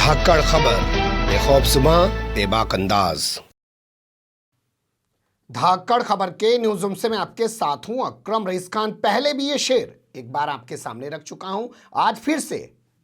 धाकड़ खबर, बेखौफजुमा बेबाक अंदाज। धाकड़ खबर के न्यूज रूम से मैं आपके साथ हूं अकरम रईस खान। पहले भी ये शेर एक बार आपके सामने रख चुका हूं, आज फिर से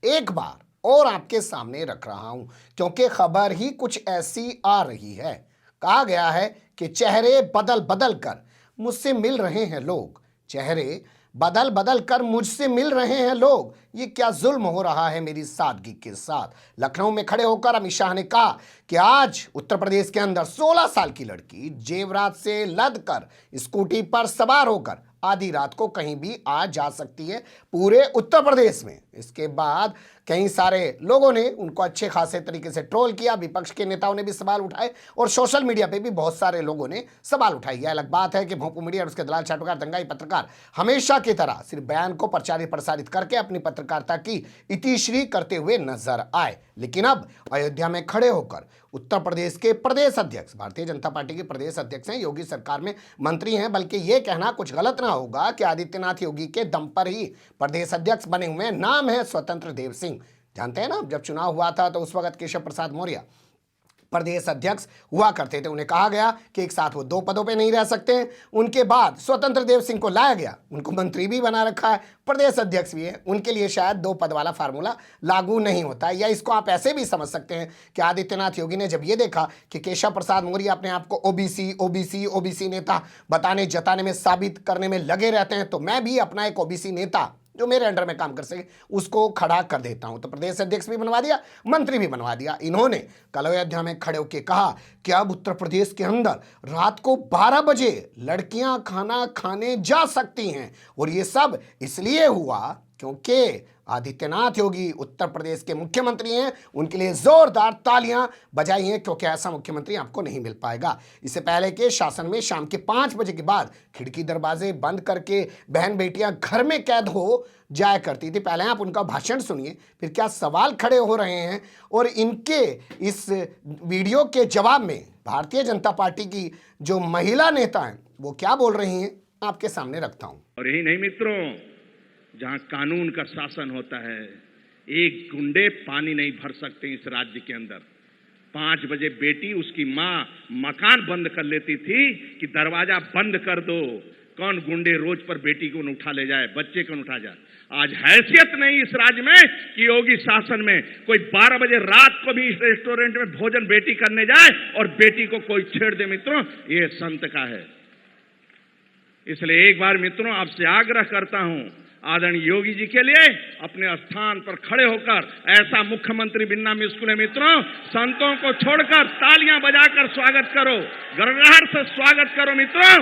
एक बार और आपके सामने रख रहा हूं, क्योंकि खबर ही कुछ ऐसी आ रही है। कहा गया है कि चेहरे बदल बदल कर मुझसे मिल रहे हैं लोग, चेहरे बदल बदल कर मुझसे मिल रहे हैं लोग। ये क्या जुल्म हो रहा है मेरी सादगी के साथ। लखनऊ में खड़े होकर अमित शाह ने कहा कि आज उत्तर प्रदेश के अंदर 16 साल की लड़की जेवरात से लद कर स्कूटी पर सवार होकर आधी रात को कहीं भी आ जा सकती है पूरे उत्तर प्रदेश में। इसके बाद कई सारे लोगों ने उनको अच्छे खासे तरीके से ट्रोल किया, विपक्ष के नेताओं ने भी सवाल उठाए और सोशल मीडिया पे भी बहुत सारे लोगों ने सवाल उठाए। यह अलग बात है कि भोंपू मीडिया और उसके दलाल चाटुकार दंगाई पत्रकार हमेशा की तरह सिर्फ बयान को प्रचारित प्रसारित करके अपनी पत्रकारिता की इतिश्री करते हुए नजर आए, लेकिन अब अयोध्या में खड़े होकर उत्तर प्रदेश के प्रदेश अध्यक्ष, भारतीय जनता पार्टी के प्रदेश अध्यक्ष हैं, योगी सरकार में मंत्री हैं, बल्कि ये कहना कुछ गलत ना होगा कि आदित्यनाथ योगी के दम पर ही प्रदेश अध्यक्ष बने हुए हैं। नाम है स्वतंत्र देव सिंह। जानते हैं ना, जब चुनाव हुआ था तो उस वक्त केशव प्रसाद मौर्य प्रदेश अध्यक्ष हुआ करते थे। उन्हें कहा गया कि एक साथ वो 2 पदों पे नहीं रह सकते हैं। उनके बाद स्वतंत्र देव सिंह को लाया गया, उनको मंत्री भी बना रखा है, प्रदेश अध्यक्ष भी है। उनके लिए शायद 2 पद वाला फार्मूला लागू नहीं होता, या इसको आप ऐसे भी समझ सकते हैं कि आदित्यनाथ योगी ने जब ये देखा कि केशव प्रसाद मौर्य अपने आप को ओबीसी नेता बताने जताने में साबित करने में लगे रहते हैं, तो मैं भी अपना एक ओबीसी नेता जो मेरे अंडर में काम कर सके उसको खड़ा कर देता हूं। तो प्रदेश अध्यक्ष भी बनवा दिया, मंत्री भी बनवा दिया। इन्होंने कल अयोध्या में खड़े होकर कहा कि अब उत्तर प्रदेश के अंदर रात को 12 बजे लड़कियां खाना खाने जा सकती हैं, और ये सब इसलिए हुआ क्योंकि आदित्यनाथ योगी उत्तर प्रदेश के मुख्यमंत्री हैं। उनके लिए जोरदार तालियां बजाई हैं, क्योंकि ऐसा मुख्यमंत्री आपको नहीं मिल पाएगा। इससे पहले के शासन में शाम के 5 बजे के बाद खिड़की दरवाजे बंद करके बहन बेटियां घर में कैद हो जाया करती थी। पहले आप उनका भाषण सुनिए, फिर क्या सवाल खड़े हो रहे हैं, और इनके इस वीडियो के जवाब में भारतीय जनता पार्टी की जो महिला नेता हैं वो क्या बोल रही हैं, आपके सामने रखता हूं। और यही नहीं मित्रों, जहां कानून का शासन होता है, एक गुंडे पानी नहीं भर सकते इस राज्य के अंदर। 5 बजे बेटी, उसकी माँ मकान बंद कर लेती थी कि दरवाजा बंद कर दो, कौन गुंडे रोज पर बेटी को उठा ले जाए, बच्चे को उठा जाए। आज हैसियत नहीं इस राज्य में कि योगी शासन में कोई 12 बजे रात को भी इस रेस्टोरेंट में भोजन बेटी करने जाए और बेटी को कोई छेड़ दे। मित्रों, ये संत का है। इसलिए एक बार मित्रों आपसे आग्रह करता हूं, आदरणीय योगी जी के लिए अपने स्थान पर खड़े होकर ऐसा मुख्यमंत्री बनना मुश्किल है। मित्रों, संतों को छोड़कर तालियां बजाकर स्वागत करो, गड़गड़ाहट से स्वागत करो मित्रों,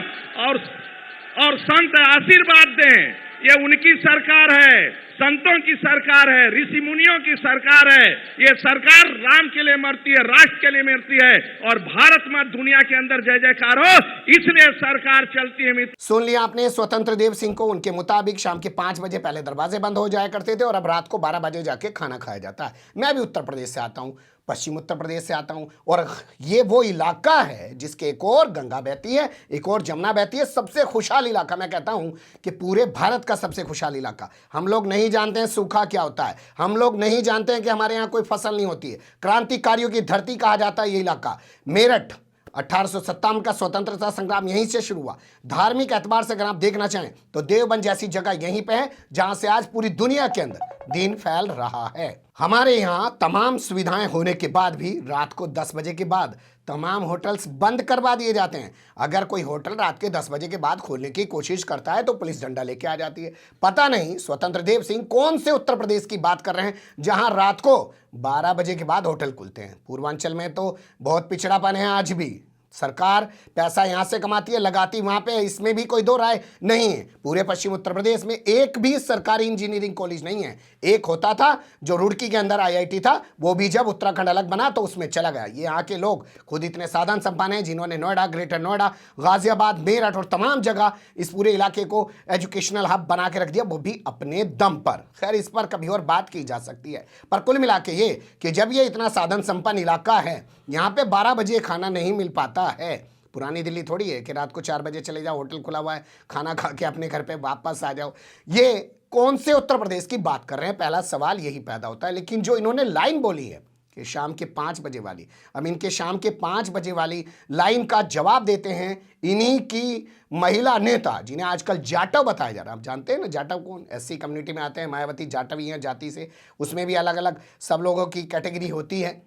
और संत आशीर्वाद दें। ये उनकी सरकार है, संतों की सरकार है, ऋषि मुनियों की सरकार है। ये सरकार राम के लिए मरती है, राष्ट्र के लिए मरती है, और भारत में दुनिया के अंदर जय जयकार हो, इसलिए सरकार चलती है। सुन लिया आपने स्वतंत्र देव सिंह को। उनके मुताबिक शाम के 5 बजे पहले दरवाजे बंद हो जाया करते थे और अब रात को 12 बजे जाके खाना खाया जाता है। मैं भी उत्तर प्रदेश से आता हूँ, पश्चिम उत्तर प्रदेश से आता हूं, और ये वो इलाका है जिसके एक और गंगा बहती है, एक और जमुना बहती है। सबसे खुशहाल इलाका, मैं कहता हूं कि पूरे भारत का सबसे खुशहाल इलाका। हम लोग नहीं जानते हैं सूखा क्या होता है, हम लोग नहीं जानते हैं कि हमारे यहाँ कोई फसल नहीं होती है। क्रांतिकारियों की धरती कहा जाता है ये इलाका। मेरठ 1857 का स्वतंत्रता संग्राम यहीं से शुरू हुआ। धार्मिक एतबार से अगर आप देखना चाहें तो देवबंद जैसी जगह यहीं पे है, जहां से आज पूरी दुनिया के अंदर दीन फैल रहा है। हमारे यहाँ तमाम सुविधाएं होने के बाद भी रात को 10 बजे के बाद तमाम होटल्स बंद करवा दिए जाते हैं। अगर कोई होटल रात के 10 बजे के बाद खोलने की कोशिश करता है तो पुलिस डंडा लेके आ जाती है। पता नहीं स्वतंत्र देव सिंह कौन से उत्तर प्रदेश की बात कर रहे हैं जहां रात को 12 बजे के बाद होटल खुलते हैं। पूर्वांचल में तो बहुत पिछड़ापन है आज भी। सरकार पैसा यहां से कमाती है, लगाती वहां पे, इसमें भी कोई दो राय नहीं है। पूरे पश्चिम उत्तर प्रदेश में एक भी सरकारी इंजीनियरिंग कॉलेज नहीं है। एक होता था जो रुड़की के अंदर आईआईटी था, वो भी जब उत्तराखंड अलग बना तो उसमें चला गया। ये यहाँ के लोग खुद इतने साधन संपन्न हैं जिन्होंने नोएडा, ग्रेटर नोएडा, गाजियाबाद, मेरठ और तमाम जगह इस पूरे इलाके को एजुकेशनल हब बना के रख दिया, वो भी अपने दम पर। खैर, इस पर कभी और बात की जा सकती है, पर कुल मिला के ये कि जब ये इतना साधन संपन्न इलाका है, यहाँ पे 12 बजे खाना नहीं मिल पाता है। पुरानी दिल्ली थोड़ी है कि रात को 4 बजे चले जाओ, होटल खुला हुआ है, खाना खा के अपने घर पे वापस आ जाओ। ये कौन से उत्तर प्रदेश की बात कर रहे हैं, पहला सवाल यही पैदा होता है। लेकिन जो इन्होंने लाइन बोली है कि शाम के 5 बजे वाली, अब इनके शाम के 5 बजे वाली लाइन का जवाब देते हैं इन्हीं की महिला नेता जिन्हें आजकल जाटव बताया जा रहा है। आप जानते हैं ना जाटव कौन, एससी कम्युनिटी में आते हैं, मायावती जाटव ही हैं जाति से, उसमें भी अलग अलग सब लोगों की कैटेगरी होती है,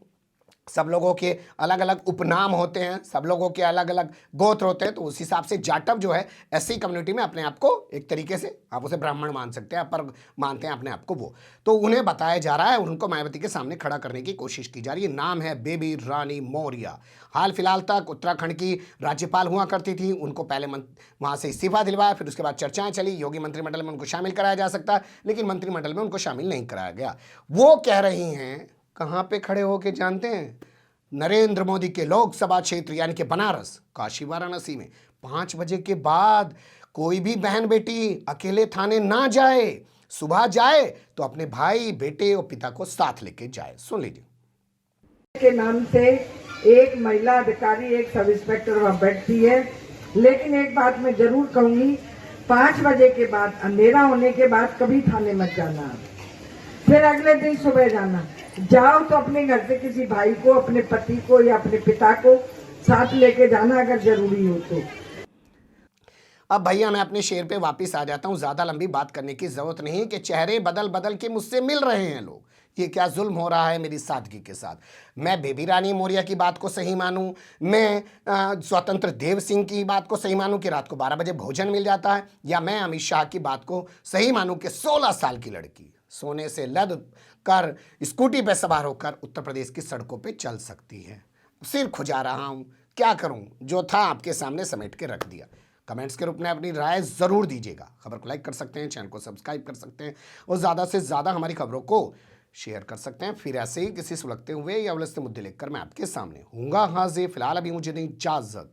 सब लोगों के अलग अलग उपनाम होते हैं, सब लोगों के अलग अलग गोत्र होते हैं। तो उस हिसाब से जाटव जो है एससी कम्युनिटी में अपने आप को एक तरीके से आप उसे ब्राह्मण मान सकते हैं, पर मानते हैं अपने आप को वो, तो उन्हें बताया जा रहा है, उनको मायावती के सामने खड़ा करने की कोशिश की जा रही है। नाम है बेबी रानी मौर्य। हाल फिलहाल तक उत्तराखंड की राज्यपाल हुआ करती थी, उनको पहले वहाँ से इस्तीफा दिलवाया, फिर उसके बाद चर्चाएं चली, योगी मंत्रिमंडल में उनको शामिल कराया जा सकता है, लेकिन मंत्रिमंडल में उनको शामिल नहीं कराया गया। वो कह रही हैं, कहाँ पे खड़े होके जानते हैं, नरेंद्र मोदी के लोकसभा क्षेत्र यानी कि बनारस, काशी, वाराणसी में 5 बजे के बाद कोई भी बहन बेटी अकेले थाने ना जाए, सुबह जाए तो अपने भाई, बेटे और पिता को साथ लेके जाए। सुन लीजिए। के नाम से एक महिला अधिकारी, एक सब इंस्पेक्टर वहां बैठती है, लेकिन एक बात मैं जरूर कहूंगी, 5 बजे के बाद, अंधेरा होने के बाद कभी थाने मत जाना, फिर अगले दिन सुबह जाना। जाओ तो अपने घर से किसी भाई को, अपने पति को या अपने पिता को साथ लेके जाना अगर जरूरी हो तो। अब भैया मैं अपने शेर पे वापस आ जाता हूं, ज्यादा लंबी बात करने की जरूरत नहीं कि चेहरे बदल बदल के मुझसे मिल रहे हैं लोग। ये क्या जुल्म हो रहा है मेरी सादगी के साथ। मैं बेबी रानी मौर्य की बात को सही मानूं, मैं स्वतंत्र देव सिंह की बात को सही मानूं कि रात को 12 बजे भोजन मिल जाता है, या मैं अमित शाह की बात को सही मानूं कि 16 साल की लड़की सोने से लद कर स्कूटी पे सवार होकर उत्तर प्रदेश की सड़कों पे चल सकती है। सिर खुजा रहा हूं, क्या करूं, जो था आपके सामने समेट के रख दिया। कमेंट्स के रूप में अपनी राय जरूर दीजिएगा। खबर को लाइक कर सकते हैं, चैनल को सब्सक्राइब कर सकते हैं और ज़्यादा से ज़्यादा हमारी खबरों को शेयर कर सकते हैं। फिर ऐसे ही किसी सुलगते हुए या उलझते मुद्दे लेकर मैं आपके सामने हूँगा हाजिर। फिलहाल अभी मुझे नहीं इजाज़त।